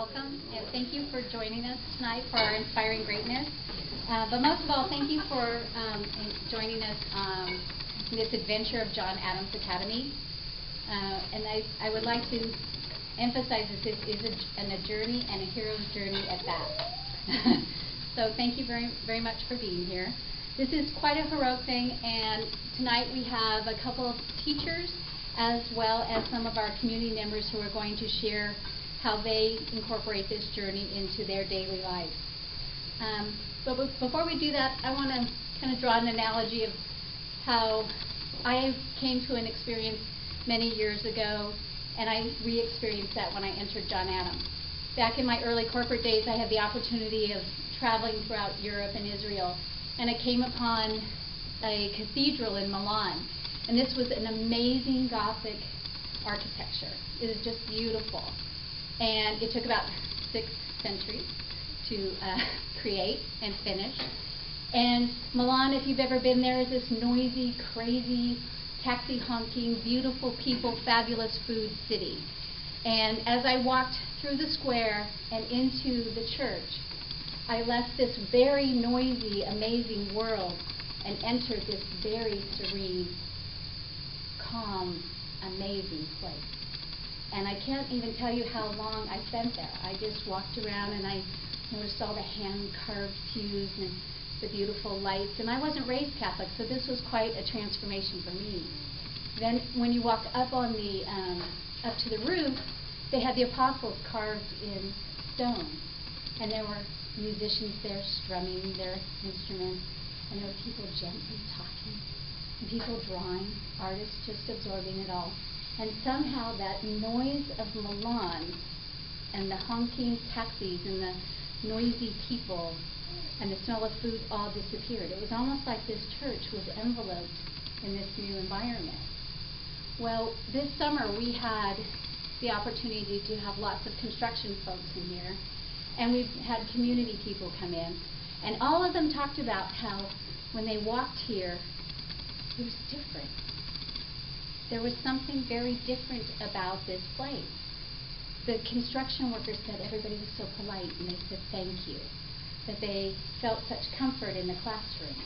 welcome, and thank you for joining us tonight for our Inspiring Greatness. But most of all, thank you for joining us in this adventure of John Adams Academy. And I would like to emphasize that this is a journey, and a hero's journey at that. So thank you very, very much for being here. This is quite a heroic thing, and tonight we have a couple of teachers as well as some of our community members who are going to share how they incorporate this journey into their daily lives. But before we do that, I want to kind of draw an analogy of how I came to an experience many years ago, and I re-experienced that when I entered John Adams. Back in my early corporate days, I had the opportunity of traveling throughout Europe and Israel, and I came upon a cathedral in Milan. And this was an amazing Gothic architecture. It was just beautiful. And it took about 6 centuries to create and finish. And Milan, if you've ever been there, is this noisy, crazy, taxi honking, beautiful people, fabulous food city. And as I walked through the square and into the church, I left this very noisy, amazing world and entered this very serene, calm, amazing place. And I can't even tell you how long I spent there. I just walked around and I noticed all the hand-carved pews and the beautiful lights. And I wasn't raised Catholic, so this was quite a transformation for me. Then when you walk up on the up to the roof, they had the apostles carved in stone. And there were musicians there strumming their instruments, and there were people gently talking, and people drawing, artists just absorbing it all. And somehow that noise of Milan and the honking taxis and the noisy people and the smell of food all disappeared. It was almost like this church was enveloped in this new environment. Well, this summer we had the opportunity to have lots of construction folks in here, and we've had community people come in, and all of them talked about how when they walked here, it was different. There was something very different about this place. The construction workers said everybody was so polite, and they said thank you, that they felt such comfort in the classroom.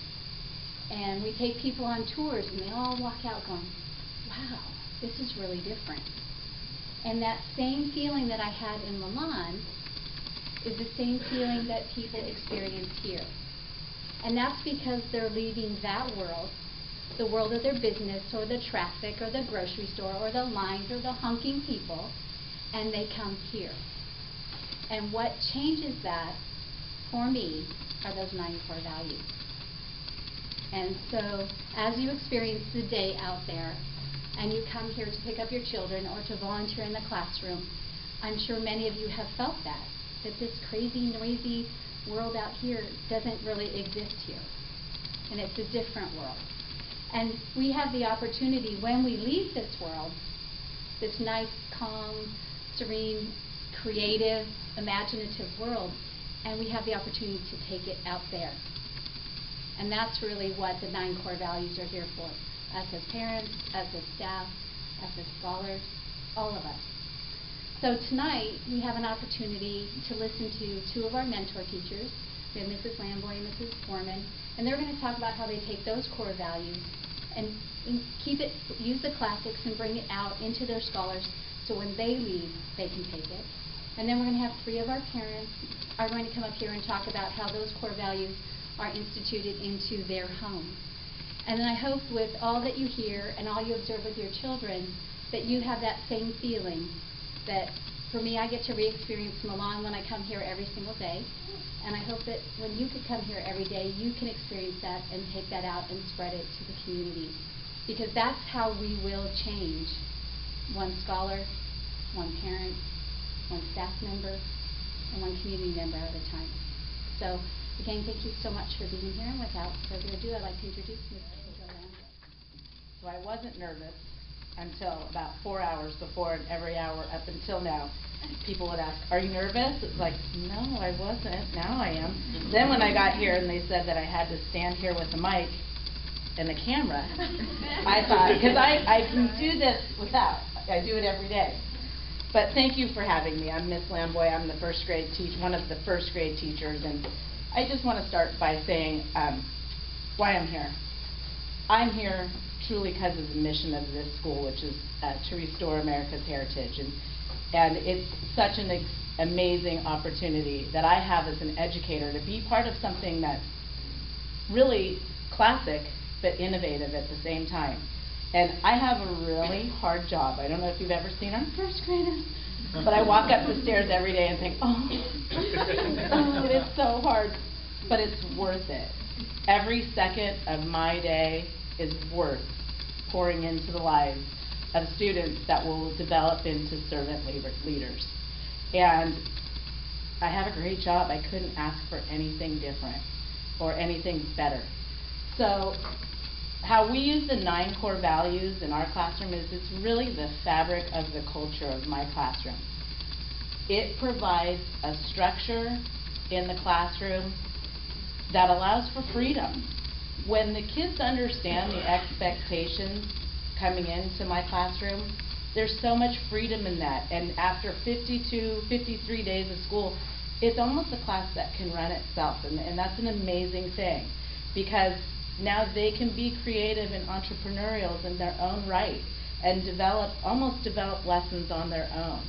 And we take people on tours, and they all walk out going, wow, this is really different. And that same feeling that I had in Milan is the same feeling that people experience here. And that's because they're leaving that world, the world of their business or the traffic or the grocery store or the lines or the honking people, and they come here. And what changes that for me are those 9 core values. And so as you experience the day out there and you come here to pick up your children or to volunteer in the classroom, I'm sure many of you have felt that this crazy, noisy world out here doesn't really exist here. And it's a different world. And we have the opportunity when we leave this world, this nice, calm, serene, creative, imaginative world, and we have the opportunity to take it out there. And that's really what the 9 core values are here for. Us as parents, us as staff, us as scholars, all of us. So tonight, we have an opportunity to listen to 2 of our mentor teachers. We have Mrs. Lamboy and Mrs. Foreman, and they're going to talk about how they take those core values and keep it, use the classics and bring it out into their scholars so when they leave, they can take it. And then we're going to have 3 of our parents are going to come up here and talk about how those core values are instituted into their homes. And then I hope with all that you hear and all you observe with your children that you have that same feeling that for me, I get to re-experience Milan when I come here every single day. And I hope that when you could come here every day, you can experience that and take that out and spread it to the community. Because that's how we will change one scholar, one parent, one staff member, and one community member at a time. So again, thank you so much for being here. And without further ado, I'd like to introduce Ms. Kendra Lamb. So I wasn't nervous until about 4 hours before, and every hour up until now, people would ask, are you nervous? It's like, no, I wasn't. Now I am. Then when I got here and they said that I had to stand here with the mic and the camera, I thought, because I can do this without. I do it every day. But thank you for having me. I'm Miss Lamboy. I'm the one of the first grade teachers, and I just want to start by saying why I'm here. I'm here truly because of the mission of this school, which is to restore America's heritage, and it's such an amazing opportunity that I have as an educator to be part of something that's really classic but innovative at the same time. And I have a really hard job. I don't know if you've ever seen our first graders, but I walk up the stairs every day and think, oh, it's so hard, but it's worth it. Every second of my day is worth pouring into the lives of students that will develop into servant leaders. And I have a great job. I couldn't ask for anything different or anything better. So how we use the 9 core values in our classroom is it's really the fabric of the culture of my classroom. It provides a structure in the classroom that allows for freedom. When the kids understand the expectations coming into my classroom, there's so much freedom in that. And after 52, 53 days of school, it's almost a class that can run itself. And that's an amazing thing, because now they can be creative and entrepreneurial in their own right and almost develop lessons on their own.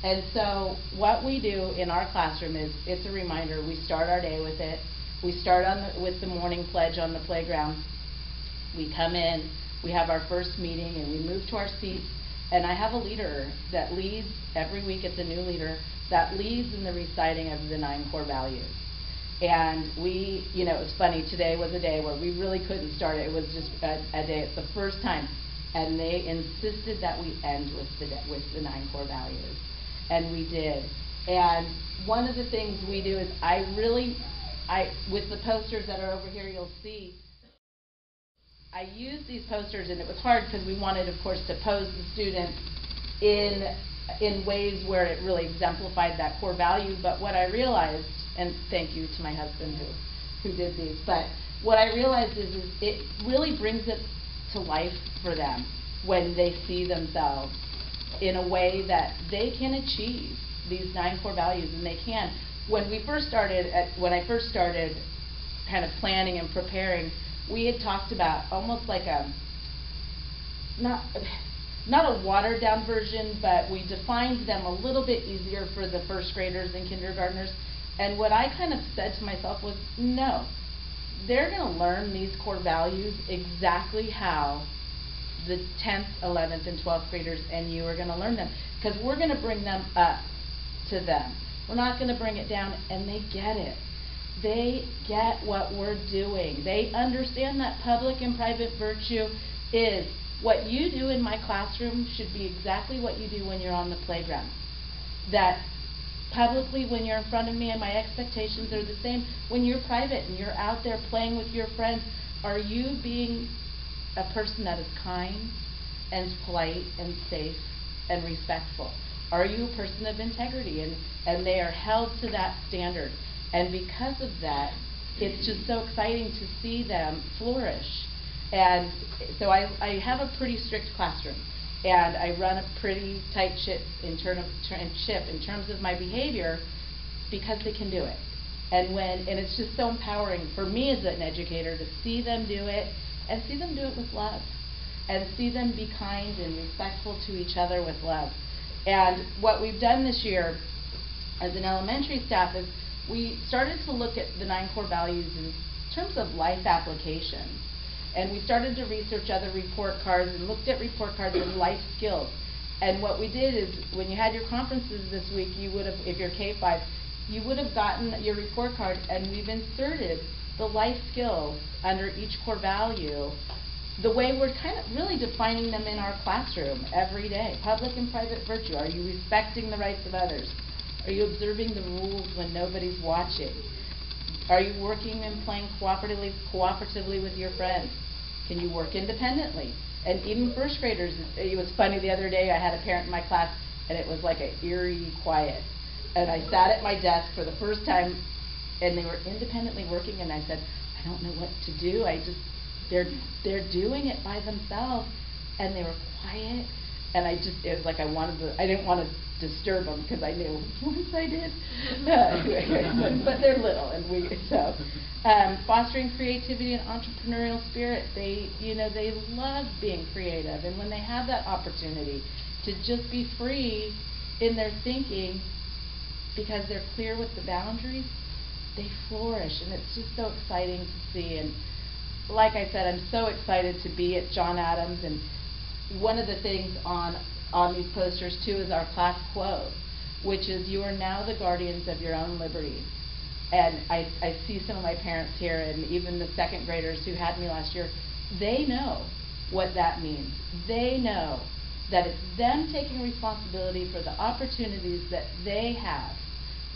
And so what we do in our classroom is, it's a reminder. We start our day with it. We start with the morning pledge on the playground. We come in, we have our first meeting, and we move to our seats. And I have a leader that leads every week. It's a new leader that leads in the reciting of the 9 core values. And it's funny, today was a day where we really couldn't start it. It was just a day, it's the first time. And they insisted that we end with the 9 core values. And we did. And one of the things we do is with the posters that are over here, you'll see, I used these posters, and it was hard because we wanted, of course, to pose the students in ways where it really exemplified that core value. But what I realized, and thank you to my husband who did these, but what I realized is it really brings it to life for them when they see themselves in a way that they can achieve these 9 core values, and they can. When I first started kind of planning and preparing, we had talked about almost like not a watered down version, but we defined them a little bit easier for the first graders and kindergartners. And what I kind of said to myself was, no, they're going to learn these core values exactly how the 10th, 11th, and 12th graders and you are going to learn them, because we're going to bring them up to them. We're not going to bring it down, and they get it. They get what we're doing. They understand that public and private virtue is what you do in my classroom should be exactly what you do when you're on the playground. That publicly, when you're in front of me, and my expectations are the same when you're private and you're out there playing with your friends. Are you being a person that is kind and polite and safe and respectful? Are you a person of integrity? And they are held to that standard. And because of that, it's just so exciting to see them flourish. And so I have a pretty strict classroom, and I run a pretty tight ship in terms of my behavior, because they can do it. And it's just so empowering for me as an educator to see them do it, and see them do it with love, and see them be kind and respectful to each other with love. And what we've done this year as an elementary staff is we started to look at the 9 core values in terms of life applications. And we started to research other report cards and looked at report cards and life skills. And what we did is, when you had your conferences this week, you would have, if you're K-5, you would have gotten your report card, and we've inserted the life skills under each core value, the way we're kind of really defining them in our classroom every day. Public and private virtue. Are you respecting the rights of others? Are you observing the rules when nobody's watching? Are you working and playing cooperatively with your friends? Can you work independently? And even first graders, it was funny, the other day I had a parent in my class, and it was like an eerie quiet. And I sat at my desk for the first time, and they were independently working, and I said, I don't know what to do. They're doing it by themselves, and they were quiet. And it was like I didn't want to disturb them because I knew once I did. But they're little, and fostering creativity and entrepreneurial spirit. They love being creative, and when they have that opportunity to just be free in their thinking because they're clear with the boundaries, they flourish, and it's just so exciting to see. And like I said, I'm so excited to be at John Adams, and one of the things on these posters too is our class quote, which is, "You are now the guardians of your own liberty." And I see some of my parents here, and even the second graders who had me last year, they know what that means. They know that it's them taking responsibility for the opportunities that they have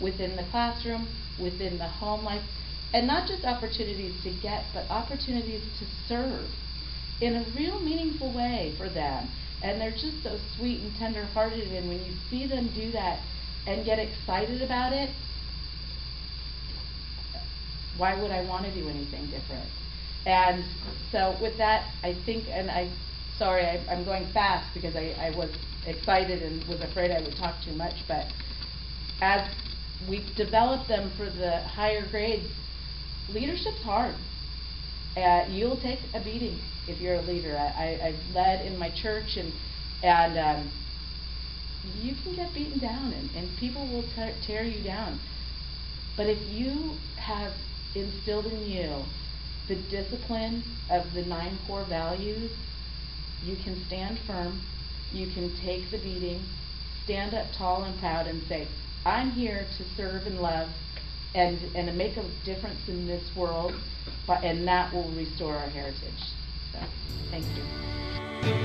within the classroom, within the home life, and not just opportunities to get, but opportunities to serve in a real meaningful way for them. And they're just so sweet and tender-hearted, and when you see them do that and get excited about it, why would I want to do anything different? And so with that, I think, and I'm going fast because I was excited and was afraid I would talk too much, but as we develop them for the higher grades, leadership's hard. You'll take a beating if you're a leader. I've led in my church, and you can get beaten down, and people will tear you down. But if you have instilled in you the discipline of the 9 core values, you can stand firm, you can take the beating, stand up tall and proud and say, I'm here to serve and love and to make a difference in this world, and that will restore our heritage. So, thank you.